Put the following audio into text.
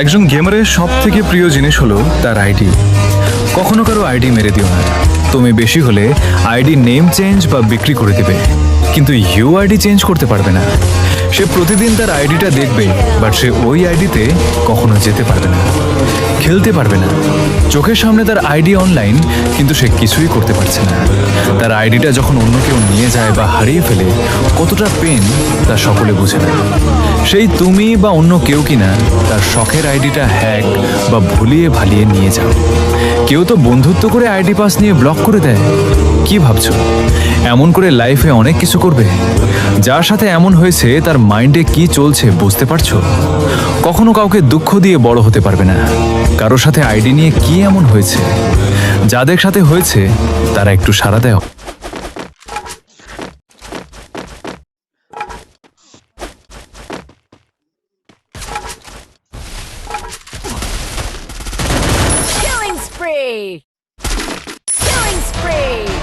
একজন গেমারের সব থেকে প্রিয় জিনিস হলো তার আইডি। কখনো কারো আইডি মেরে দিও না। তুমি বেশি হলে আইডি নেম চেঞ্জ বা বিক্রি করে দেবে, কিন্তু আইডি চেঞ্জ করতে পারবে না। সে প্রতিদিন তার আইডিটা দেখবে, বাট সে ওই আইডিতে কখনো যেতে পারবে না, খেলতে পারবে না। চোখের সামনে তার আইডি অনলাইন, কিন্তু সে কিছুই করতে পারছে না। তার আইডিটা যখন অন্য কেউ নিয়ে যায় বা হারিয়ে ফেলে, কতটা পেন তা সকলে বুঝে না। সেই তুমি বা অন্য কেউ কিনা তার শখের আইডিটা হ্যাক বা ভুলিয়ে ভালিয়ে নিয়ে যাও। কেউ তো বন্ধুত্ব করে আইডি পাস নিয়ে ব্লক করে দেয়। কি ভাবছো এমন করে লাইফে অনেক কিছু করবে? যার সাথে এমন হয়েছে তার মাইন্ডে কি চলছে বুঝতে পারছো? কখনো কাউকে দুঃখ দিয়ে বড় হতে পারবে না। কারোর সাথে আইডি নিয়ে কি এমন হয়েছে? যাদের সাথে হয়েছে তারা একটু সাড়া দেয়। Killing spree! Killing spree!